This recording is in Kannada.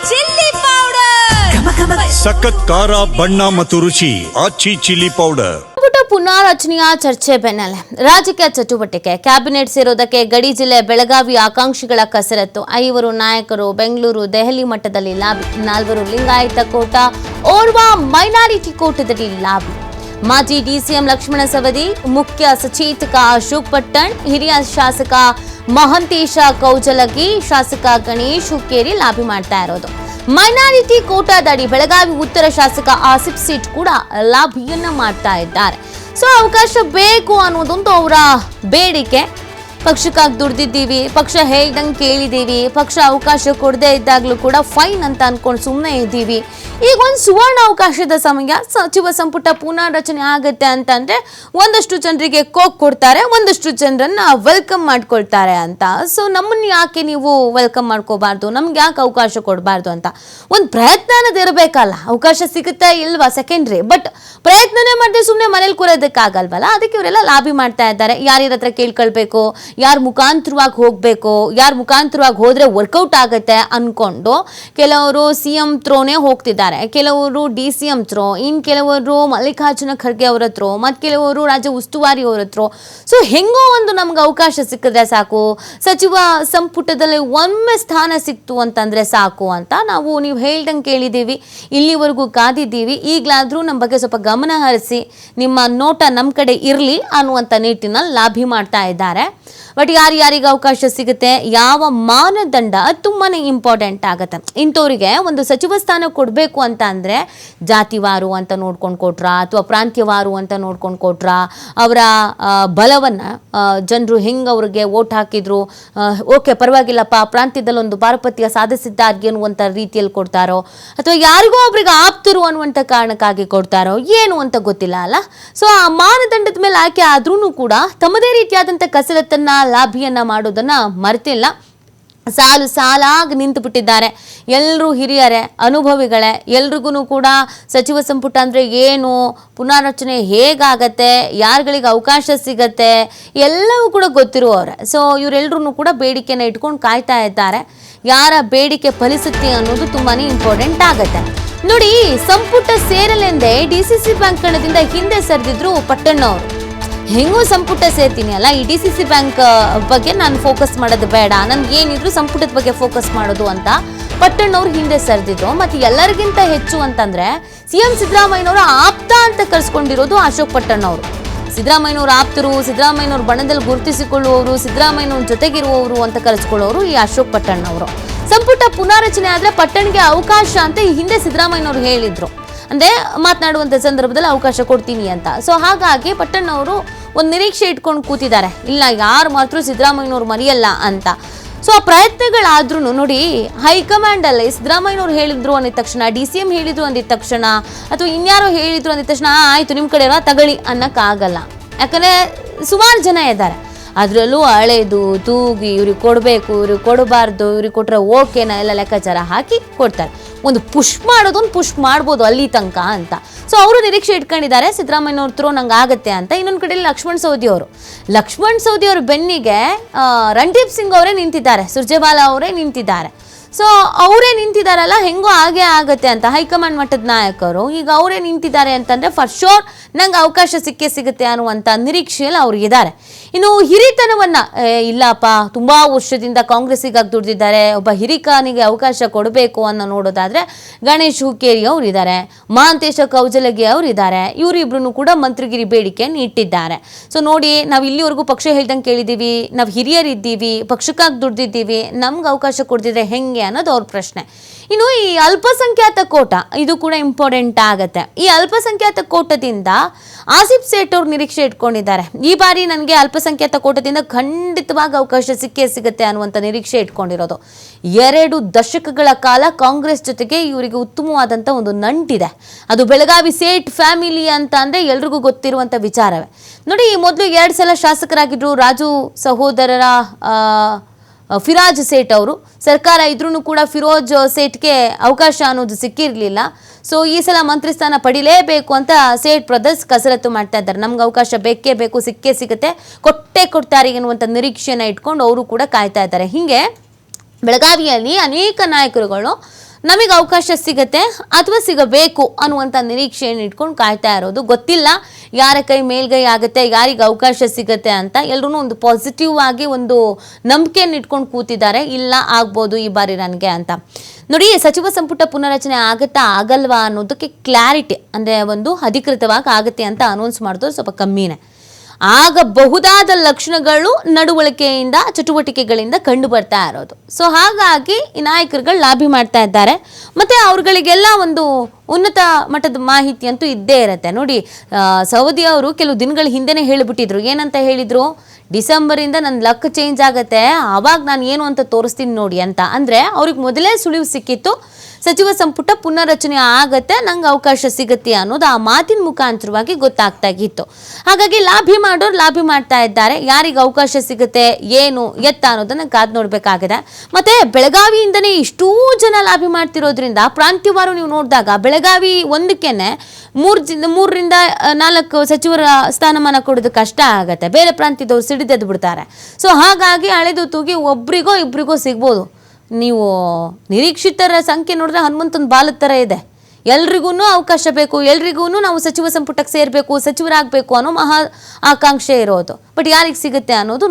ಚಿಲ್ಲಿ ಪೌಡರ್ ಸಖತ್ ಖಾರ ಬಣ್ಣ ಮತ್ತು ರುಚಿ ಆಚಿ ಚಿಲ್ಲಿ ಪೌಡರ್. ಪುನಾರಚನೆಯ ಚರ್ಚೆ ಬೆನ್ನಲ್ಲೇ ರಾಜಕೀಯ ಚಟುವಟಿಕೆ ಕ್ಯಾಬಿನೆಟ್ ಸೇರೋದಕ್ಕೆ ಗಡಿ ಜಿಲ್ಲೆ ಬೆಳಗಾವಿ ಆಕಾಂಕ್ಷಿಗಳ ಕಸರತ್ತು. 5 ನಾಯಕರು ಬೆಂಗಳೂರು ದೆಹಲಿ ಮಟ್ಟದಲ್ಲಿ ಲಾಬಿ, 4 ಲಿಂಗಾಯತ ಕೋಟ, ಓರ್ವ ಮೈನಾರಿಟಿ ಕೋಟದಲ್ಲಿ ಲಾಬಿ. ಮಾಜಿ ಡಿಸಿಎಂ ಲಕ್ಷ್ಮಣ ಸವದಿ, ಮುಖ್ಯ ಸಚೇತಕ ಅಶೋಕ್ ಪಟ್ಟಣ್, ಹಿರಿಯ ಶಾಸಕ ಮಹಂತೇಶ ಕೌಜಲಗಿ, ಶಾಸಕ ಗಣೇಶ್ ಹುಕ್ಕೇರಿ ಲಾಬಿ ಮಾಡ್ತಾ ಇರೋದು. ಮೈನಾರಿಟಿ ಕೋಟಾದಡಿ ಬೆಳಗಾವಿ ಉತ್ತರ ಶಾಸಕ ಆಸಿಫ್ ಸೇಠ್ ಕೂಡ ಲಾಬಿಯನ್ನ ಮಾಡ್ತಾ ಇದ್ದಾರೆ. ಸೊ ಅವಕಾಶ ಬೇಕು ಅನ್ನೋದೊಂದು ಅವರ ಬೇಡಿಕೆ. ಪಕ್ಷಕ್ಕಾಗಿ ದುಡ್ದಿದ್ದೀವಿ, ಪಕ್ಷ ಹೇಳ್ದಂಗೆ ಕೇಳಿದ್ದೀವಿ, ಪಕ್ಷ ಅವಕಾಶ ಕೊಡದೇ ಇದ್ದಾಗಲೂ ಕೂಡ ಫೈನ್ ಅಂತ ಅನ್ಕೊಂಡು ಸುಮ್ಮನೆ ಇದ್ದೀವಿ. ಈಗ ಒಂದು ಸುವರ್ಣ ಅವಕಾಶದ ಸಮಯ, ಸಚಿವ ಸಂಪುಟ ಪುನರ್ರಚನೆ ಆಗುತ್ತೆ ಅಂತಂದ್ರೆ ಒಂದಷ್ಟು ಜನರಿಗೆ ಕೋಕ್ ಕೊಡ್ತಾರೆ, ಒಂದಷ್ಟು ಜನರನ್ನ ವೆಲ್ಕಮ್ ಮಾಡ್ಕೊಳ್ತಾರೆ ಅಂತ. ಸೊ ನಮ್ಮನ್ನ ಯಾಕೆ ನೀವು ವೆಲ್ಕಮ್ ಮಾಡ್ಕೋಬಾರ್ದು, ನಮ್ಗೆ ಯಾಕೆ ಅವಕಾಶ ಕೊಡಬಾರ್ದು ಅಂತ ಒಂದು ಪ್ರಯತ್ನ ಅನ್ನೋದು ಇರಬೇಕಲ್ಲ. ಅವಕಾಶ ಸಿಗುತ್ತಾ ಇಲ್ವಾ ಸೆಕೆಂಡ್ರಿ, ಬಟ್ ಪ್ರಯತ್ನನೇ ಮಾಡದೆ ಸುಮ್ಮನೆ ಮನೇಲಿ ಕೂರೋದಕ್ಕಾಗಲ್ವಲ್ಲ. ಅದಕ್ಕೆ ಇವರೆಲ್ಲ ಲಾಬಿ ಮಾಡ್ತಾ ಇದ್ದಾರೆ. ಯಾರ್ಯಾರ ಹತ್ರ ಕೇಳ್ಕೊಳ್ಬೇಕು, ಯಾರ ಮುಖಾಂತರವಾಗಿ ಹೋಗ್ಬೇಕು, ಯಾರ ಮುಖಾಂತರವಾಗಿ ಹೋದ್ರೆ ವರ್ಕೌಟ್ ಆಗುತ್ತೆ ಅನ್ಕೊಂಡು ಕೆಲವರು ಸಿಎಂ ಥ್ರೋನೇ ಹೋಗ್ತಿದ್ದಾರೆ, ಕೆಲವರು ಡಿಸಿಎಂ ಥ್ರೋ, ಇನ್ ಕೆಲವರು ಮಲ್ಲಿಕಾರ್ಜುನ ಖರ್ಗೆ ಅವ್ರ ಹತ್ರ, ಮತ್ತು ಕೆಲವರು ರಾಜ್ಯ ಉಸ್ತುವಾರಿ ಅವ್ರ ಹತ್ರ. ಸೊ ಹೆಂಗೋ ಒಂದು ನಮ್ಗೆ ಅವಕಾಶ ಸಿಕ್ಕಿದ್ರೆ ಸಾಕು, ಸಚಿವ ಸಂಪುಟದಲ್ಲಿ ಒಮ್ಮೆ ಸ್ಥಾನ ಸಿಕ್ತು ಅಂತಂದ್ರೆ ಸಾಕು ಅಂತ ನೀವು ಹೇಳ್ದಂಗೆ ಕೇಳಿದ್ದೀವಿ, ಇಲ್ಲಿವರೆಗೂ ಕಾದಿದ್ದೀವಿ. ಈಗಲಾದರೂ ನಮ್ಮ ಬಗ್ಗೆ ಸ್ವಲ್ಪ ಗಮನ ಹರಿಸಿ, ನಿಮ್ಮ ನೋಟ ನಮ್ಮ ಕಡೆ ಇರಲಿ ಅನ್ನುವಂಥ ನಿಟ್ಟಿನಲ್ಲಿ ಲಾಭಿ ಮಾಡ್ತಾ ಇದ್ದಾರೆ. ಬಟ್ ಯಾರ್ಯಾರಿಗೆ ಅವಕಾಶ ಸಿಗುತ್ತೆ, ಯಾವ ಮಾನದಂಡ ತುಂಬಾನೇ ಇಂಪಾರ್ಟೆಂಟ್ ಆಗುತ್ತೆ. ಇಂಥವ್ರಿಗೆ ಒಂದು ಸಚಿವ ಸ್ಥಾನ ಕೊಡಬೇಕು ಅಂತ ಅಂದರೆ ಜಾತಿವಾರು ಅಂತ ನೋಡ್ಕೊಂಡು ಕೊಟ್ರಾ, ಅಥವಾ ಪ್ರಾಂತ್ಯವಾರು ಅಂತ ನೋಡ್ಕೊಂಡು ಕೊಟ್ರಾ, ಅವರ ಬಲವನ್ನು ಜನರು ಹೆಂಗೆ ಅವ್ರಿಗೆ ಓಟ್ ಹಾಕಿದ್ರು, ಓಕೆ ಪರವಾಗಿಲ್ಲಪ್ಪ ಪ್ರಾಂತ್ಯದಲ್ಲಿ ಒಂದು ಪಾರಪತ್ಯ ಸಾಧಿಸಿದ್ದಾರೆ ಅನ್ನುವಂಥ ರೀತಿಯಲ್ಲಿ ಕೊಡ್ತಾರೋ, ಅಥವಾ ಯಾರಿಗೋ ಒಬ್ರಿಗೆ ಆಪ್ತರು ಅನ್ನುವಂಥ ಕಾರಣಕ್ಕಾಗಿ ಕೊಡ್ತಾರೋ ಏನು ಅಂತ ಗೊತ್ತಿಲ್ಲ ಅಲ್ಲ. ಸೊ ಆ ಮಾನದಂಡದ ಮೇಲೆ ಆಯ್ಕೆ ಆದ್ರೂ ಕೂಡ ತಮ್ಮದೇ ರೀತಿಯಾದಂಥ ಕಸರತ್ತನ್ನ ಲಾಭಿಯನ್ನ ಮಾಡೋದನ್ನ ಮರ್ತಿಲ್ಲ. ಸಾಲು ಸಾಲಾಗಿ ನಿಂತು ಬಿಟ್ಟಿದ್ದಾರೆ. ಎಲ್ಲರೂ ಹಿರಿಯರೇ, ಅನುಭವಿಗಳೇ, ಎಲ್ರಿಗೂ ಕೂಡ ಸಚಿವ ಸಂಪುಟ ಅಂದರೆ ಏನು, ಪುನರ್ರಚನೆ ಹೇಗಾಗತ್ತೆ, ಯಾರುಗಳಿಗೆ ಅವಕಾಶ ಸಿಗತ್ತೆ ಎಲ್ಲವೂ ಕೂಡ ಗೊತ್ತಿರುವವರೇ. ಸೊ ಇವರೆಲ್ಲರೂ ಕೂಡ ಬೇಡಿಕೆನ ಇಟ್ಕೊಂಡು ಕಾಯ್ತಾ ಇದ್ದಾರೆ. ಯಾರ ಬೇಡಿಕೆ ಫಲಿಸುತ್ತೆ ಅನ್ನೋದು ತುಂಬಾ ಇಂಪಾರ್ಟೆಂಟ್ ಆಗುತ್ತೆ. ನೋಡಿ, ಸಂಪುಟ ಸೇರಲೆಂದೇ DCC ಬ್ಯಾಂಕ್ ಕಣದಿಂದ ಹಿಂದೆ ಸರಿದಿದ್ರು ಪಟ್ಟಣ್ಣವರು. ಹೆಂಗೂ ಸಂಪುಟ ಸೇರ್ತೀನಿ ಅಲ್ಲ, ಈ DCC ಬ್ಯಾಂಕ್ ಬಗ್ಗೆ ನಾನು ಫೋಕಸ್ ಮಾಡೋದು ಬೇಡ, ನನ್ಗೆ ಏನಿದ್ರು ಸಂಪುಟದ ಬಗ್ಗೆ ಫೋಕಸ್ ಮಾಡೋದು ಅಂತ ಪಟ್ಟಣ್ಣವ್ರು ಹಿಂದೆ ಸರಿದಿದ್ರು. ಮತ್ತು ಎಲ್ಲರಿಗಿಂತ ಹೆಚ್ಚು ಅಂತಂದ್ರೆ CM ಸಿದ್ದರಾಮಯ್ಯನವರು ಆಪ್ತ ಅಂತ ಕರೆಸ್ಕೊಂಡಿರೋದು ಅಶೋಕ್ ಪಟ್ಟಣ್ಣವರು. ಸಿದ್ದರಾಮಯ್ಯನವ್ರ ಆಪ್ತರು, ಸಿದ್ದರಾಮಯ್ಯನವ್ರ ಬಣದಲ್ಲಿ ಗುರುತಿಸಿಕೊಳ್ಳುವವರು, ಸಿದ್ದರಾಮಯ್ಯನವ್ರ ಜೊತೆಗಿರುವವರು ಅಂತ ಕರೆಸ್ಕೊಳ್ಳೋರು ಈ ಅಶೋಕ್ ಪಟ್ಟಣ್ಣವರು. ಸಂಪುಟ ಪುನಾರಚನೆ ಆದ್ರೆ ಪಟ್ಟಣ್ಗೆ ಅವಕಾಶ ಅಂತ ಈ ಹಿಂದೆ ಸಿದ್ದರಾಮಯ್ಯನವ್ರು ಹೇಳಿದ್ರು, ಅಂದ್ರೆ ಮಾತನಾಡುವಂಥ ಸಂದರ್ಭದಲ್ಲಿ ಅವಕಾಶ ಕೊಡ್ತೀನಿ ಅಂತ. ಸೊ ಹಾಗಾಗಿ ಪಟ್ಟಣ್ಣವರು ಒಂದು ನಿರೀಕ್ಷೆ ಇಟ್ಕೊಂಡು ಕೂತಿದ್ದಾರೆ, ಇಲ್ಲ ಯಾರು ಮಾತ್ರ ಸಿದ್ದರಾಮಯ್ಯನವ್ರು ಮರೆಯಲ್ಲ ಅಂತ. ಸೊ ಆ ಪ್ರಯತ್ನಗಳಾದ್ರೂ ನೋಡಿ, ಹೈಕಮಾಂಡಲ್ಲಿ ಸಿದ್ದರಾಮಯ್ಯನವ್ರು ಹೇಳಿದ್ರು ಅಂದಿದ ತಕ್ಷಣ, DCM ಹೇಳಿದ್ರು ಅಂದಿದ ತಕ್ಷಣ, ಅಥವಾ ಇನ್ಯಾರೋ ಹೇಳಿದ್ರು ಅಂದಿದ ತಕ್ಷಣ ಆಯ್ತು ನಿಮ್ಮ ಕಡೆ ತಗೊಳ್ಳಿ ಅನ್ನಕ್ಕಾಗಲ್ಲ. ಯಾಕಂದ್ರೆ ಸುಮಾರು ಜನ ಇದ್ದಾರೆ, ಅದರಲ್ಲೂ ಹಳೇದು ತೂಗಿ ಇವ್ರಿಗೆ ಕೊಡಬೇಕು, ಇವ್ರಿಗೆ ಕೊಡಬಾರ್ದು, ಇವ್ರಿಗೆ ಕೊಟ್ಟರೆ ಓಕೆನಾ ಎಲ್ಲ ಲೆಕ್ಕಾಚಾರ ಹಾಕಿ ಕೊಡ್ತಾರೆ. ಒಂದು ಪುಷ್ ಮಾಡೋದೊಂದು ಪುಷ್ ಮಾಡ್ಬೋದು ಅಲ್ಲಿ ತನಕ ಅಂತ. ಸೊ ಅವರು ನಿರೀಕ್ಷೆ ಇಟ್ಕೊಂಡಿದ್ದಾರೆ ಸಿದ್ದರಾಮಯ್ಯನವ್ರ ಥ್ರೋ ನಂಗೆ ಆಗುತ್ತೆ ಅಂತ. ಇನ್ನೊಂದು ಕಡೆಯಲ್ಲಿ ಲಕ್ಷ್ಮಣ್ ಸವದಿ ಅವರು ಬೆನ್ನಿಗೆ ರಣದೀಪ್ ಸಿಂಗ್ ಅವರೇ ನಿಂತಿದ್ದಾರೆ, ಸುರ್ಜೇವಾಲಾ ಅವರೇ ನಿಂತಿದ್ದಾರೆ. ಸೊ ಅವರೇ ನಿಂತಿದ್ದಾರಲ್ಲ, ಹೆಂಗೋ ಹಾಗೆ ಆಗತ್ತೆ ಅಂತ ಹೈಕಮಾಂಡ್ ಮಟ್ಟದ ನಾಯಕರು ಈಗ ಅವರೇ ನಿಂತಿದ್ದಾರೆ ಅಂತಂದ್ರೆ ಫಾರ್ ಶೋರ್ ನಂಗೆ ಅವಕಾಶ ಸಿಗುತ್ತೆ ಅನ್ನುವಂಥ ನಿರೀಕ್ಷೆಯಲ್ಲಿ ಅವ್ರು ಇದ್ದಾರೆ. ಇನ್ನು ಹಿರಿತನವನ್ನ, ಇಲ್ಲಪ್ಪ ತುಂಬಾ ವರ್ಷದಿಂದ ಕಾಂಗ್ರೆಸ್ಸಿಗಾಗಿ ದುಡ್ದಿದ್ದಾರೆ, ಒಬ್ಬ ಹಿರಿಕನಿಗೆ ಅವಕಾಶ ಕೊಡಬೇಕು ಅನ್ನೋ ನೋಡೋದಾದ್ರೆ ಗಣೇಶ್ ಹುಕ್ಕೇರಿ ಅವರು ಇದ್ದಾರೆ, ಮಹಾಂತೇಶ ಕೌಜಲಗಿ ಅವರು ಇದ್ದಾರೆ. ಇವರಿಬ್ರು ಕೂಡ ಮಂತ್ರಿಗಿರಿ ಬೇಡಿಕೆಯನ್ನು ಇಟ್ಟಿದ್ದಾರೆ. ಸೊ ನೋಡಿ, ನಾವು ಇಲ್ಲಿವರೆಗೂ ಪಕ್ಷ ಹೇಳ್ದಂಗೆ ಕೇಳಿದ್ದೀವಿ, ನಾವು ಹಿರಿಯರಿದ್ದೀವಿ, ಪಕ್ಷಕ್ಕಾಗಿ ದುಡ್ದಿದ್ದೀವಿ, ನಮ್ಗೆ ಅವಕಾಶ ಕೊಡ್ತಿದ್ರೆ ಹೆಂಗೆ ಅನ್ನೋದು ಅವ್ರ ಪ್ರಶ್ನೆ. ಇನ್ನು ಈ ಅಲ್ಪಸಂಖ್ಯಾತ ಕೋಟ, ಇದು ಕೂಡ ಇಂಪಾರ್ಟೆಂಟ್ ಆಗತ್ತೆ. ಈ ಅಲ್ಪಸಂಖ್ಯಾತ ಕೋಟದಿಂದ ಆಸಿಫ್ ಸೇಠ್ ಅವ್ರು ನಿರೀಕ್ಷೆ ಇಟ್ಕೊಂಡಿದ್ದಾರೆ. ಈ ಬಾರಿ ನನಗೆ ಅಲ್ಪಸಂಖ್ಯಾತ ಕೋಟದಿಂದ ಖಂಡಿತವಾಗಿ ಅವಕಾಶ ಸಿಗುತ್ತೆ ಅನ್ನುವಂಥ ನಿರೀಕ್ಷೆ ಇಟ್ಕೊಂಡಿರೋದು. 2 ದಶಕಗಳ ಕಾಲ ಕಾಂಗ್ರೆಸ್ ಜೊತೆಗೆ ಇವರಿಗೆ ಉತ್ತಮವಾದಂಥ ಒಂದು ನಂಟಿದೆ. ಅದು ಬೆಳಗಾವಿ ಸೇಠ್ ಫ್ಯಾಮಿಲಿ ಅಂತ ಅಂದರೆ ಎಲ್ರಿಗೂ ಗೊತ್ತಿರುವಂಥ ವಿಚಾರವೇ. ನೋಡಿ, ಮೊದಲು 2 ಸಲ ಶಾಸಕರಾಗಿದ್ರು ರಾಜು ಸಹೋದರರ ಫಿರಾಜ್ ಸೇಠ್ ಅವರು. ಸರ್ಕಾರ ಇದ್ರೂ ಕೂಡ ಫಿರೋಜ್ ಸೇಠ್ಗೆ ಅವಕಾಶ ಅನ್ನೋದು ಸಿಕ್ಕಿರಲಿಲ್ಲ. ಸೊ ಈ ಸಲ ಮಂತ್ರಿ ಸ್ಥಾನ ಪಡಿಲೇಬೇಕು ಅಂತ ಸೇಠ್ ಬ್ರದರ್ಸ್ ಕಸರತ್ತು ಮಾಡ್ತಾ ಇದ್ದಾರೆ. ನಮ್ಗೆ ಅವಕಾಶ ಬೇಕೇ ಬೇಕು, ಸಿಗುತ್ತೆ, ಕೊಡ್ತಾರೆ ಎನ್ನುವಂಥ ನಿರೀಕ್ಷೆನ ಇಟ್ಕೊಂಡು ಅವರು ಕೂಡ ಕಾಯ್ತಾ ಇದ್ದಾರೆ. ಹೀಗೆ ಬೆಳಗಾವಿಯಲ್ಲಿ ಅನೇಕ ನಾಯಕರುಗಳು ನಮಗೆ ಅವಕಾಶ ಸಿಗತ್ತೆ ಅಥವಾ ಸಿಗಬೇಕು ಅನ್ನುವಂಥ ನಿರೀಕ್ಷೆಯನ್ನು ಇಟ್ಕೊಂಡು ಕಾಯ್ತಾ ಇರೋದು. ಗೊತ್ತಿಲ್ಲ ಯಾರ ಕೈ ಮೇಲ್ಗೈ ಆಗುತ್ತೆ, ಯಾರಿಗೆ ಅವಕಾಶ ಸಿಗತ್ತೆ ಅಂತ. ಎಲ್ಲರೂ ಒಂದು ಪಾಸಿಟಿವ್ ಆಗಿ ಒಂದು ನಂಬಿಕೆಯನ್ನು ಇಟ್ಕೊಂಡು ಕೂತಿದ್ದಾರೆ, ಇಲ್ಲ ಆಗ್ಬೋದು ಈ ಬಾರಿ ನನಗೆ ಅಂತ. ನೋಡಿ, ಸಚಿವ ಸಂಪುಟ ಪುನರಚನೆ ಆಗುತ್ತಾ ಆಗಲ್ವಾ ಅನ್ನೋದಕ್ಕೆ ಕ್ಲಾರಿಟಿ ಅಂದರೆ ಒಂದು ಅಧಿಕೃತವಾಗಿ ಆಗುತ್ತೆ ಅಂತ ಅನೌನ್ಸ್ ಮಾಡಿದ್ರು ಸ್ವಲ್ಪ ಕಮ್ಮಿನೇ. ಆಗಬಹುದಾದ ಲಕ್ಷಣಗಳು ನಡವಳಿಕೆಯಿಂದ ಚಟುವಟಿಕೆಗಳಿಂದ ಕಂಡು ಬರ್ತಾ ಇರೋದು. ಸೊ ಹಾಗಾಗಿ ಈ ನಾಯಕರುಗಳು ಲಾಬಿ ಮಾಡ್ತಾ ಇದ್ದಾರೆ. ಮತ್ತು ಅವ್ರುಗಳಿಗೆಲ್ಲ ಒಂದು ಉನ್ನತ ಮಟ್ಟದ ಮಾಹಿತಿ ಅಂತೂ ಇದ್ದೇ ಇರುತ್ತೆ. ನೋಡಿ, ಸೌದಿ ಅವರು ಕೆಲವು ದಿನಗಳ ಹಿಂದೆನೇ ಹೇಳಿಬಿಟ್ಟಿದ್ರು. ಏನಂತ ಹೇಳಿದರು? ಡಿಸೆಂಬರಿಂದ ನನ್ನ ಲಕ್ ಚೇಂಜ್ ಆಗುತ್ತೆ, ಆವಾಗ ನಾನು ಏನು ಅಂತ ತೋರಿಸ್ತೀನಿ ನೋಡಿ ಅಂತ. ಅಂದರೆ ಅವ್ರಿಗೆ ಮೊದಲೇ ಸುಳಿವು ಸಿಕ್ಕಿತ್ತು, ಸಚಿವ ಸಂಪುಟ ಪುನರ್ರಚನೆ ಆಗತ್ತೆ, ನಂಗೆ ಅವಕಾಶ ಸಿಗುತ್ತೆ ಅನ್ನೋದು ಆ ಮಾತಿನ ಮುಖಾಂತರವಾಗಿ ಗೊತ್ತಾಗ್ತಾ ಇತ್ತು. ಹಾಗಾಗಿ ಲಾಬಿ ಮಾಡೋರು ಲಾಬಿ ಮಾಡ್ತಾ ಇದ್ದಾರೆ. ಯಾರಿಗೆ ಅವಕಾಶ ಸಿಗುತ್ತೆ, ಏನು ಎತ್ತ ಅನ್ನೋದನ್ನು ಕಾದು ನೋಡಬೇಕಾಗಿದೆ. ಮತ್ತು ಬೆಳಗಾವಿಯಿಂದನೇ ಇಷ್ಟೂ ಜನ ಲಾಬಿ ಮಾಡ್ತಿರೋದ್ರಿಂದ ಪ್ರಾಂತ್ಯವಾರು ನೀವು ನೋಡಿದಾಗ ಬೆಳಗಾವಿ ಒಂದಕ್ಕೇನೆ 3ರಿಂದ 4 ಸಚಿವರ ಸ್ಥಾನಮಾನ ಕೊಡೋದು ಕಷ್ಟ ಆಗುತ್ತೆ. ಬೇರೆ ಪ್ರಾಂತ್ಯದವ್ರು ಸಿಡಿದೆದ್ದು ಬಿಡ್ತಾರೆ. ಸೊ ಹಾಗಾಗಿ ಅಳೆದು ತೂಗಿ ಒಬ್ರಿಗೋ ಇಬ್ರಿಗೋ ಸಿಗ್ಬೋದು. ನೀವು ನಿರೀಕ್ಷಿತರ ಸಂಖ್ಯೆ ನೋಡಿದ್ರೆ ಹನುಮಂತನ ಬಾಲದ ಥರ ಇದೆ. ಎಲ್ರಿಗೂ ಅವಕಾಶ ಬೇಕು, ಎಲ್ರಿಗೂ ನಾವು ಸಚಿವ ಸಂಪುಟಕ್ಕೆ ಸೇರಬೇಕು, ಸಚಿವರಾಗಬೇಕು ಅನ್ನೋ ಮಹಾ ಆಕಾಂಕ್ಷೆ ಇರೋದು. ಬಟ್ ಯಾರಿಗೆ ಸಿಗುತ್ತೆ ಅನ್ನೋದು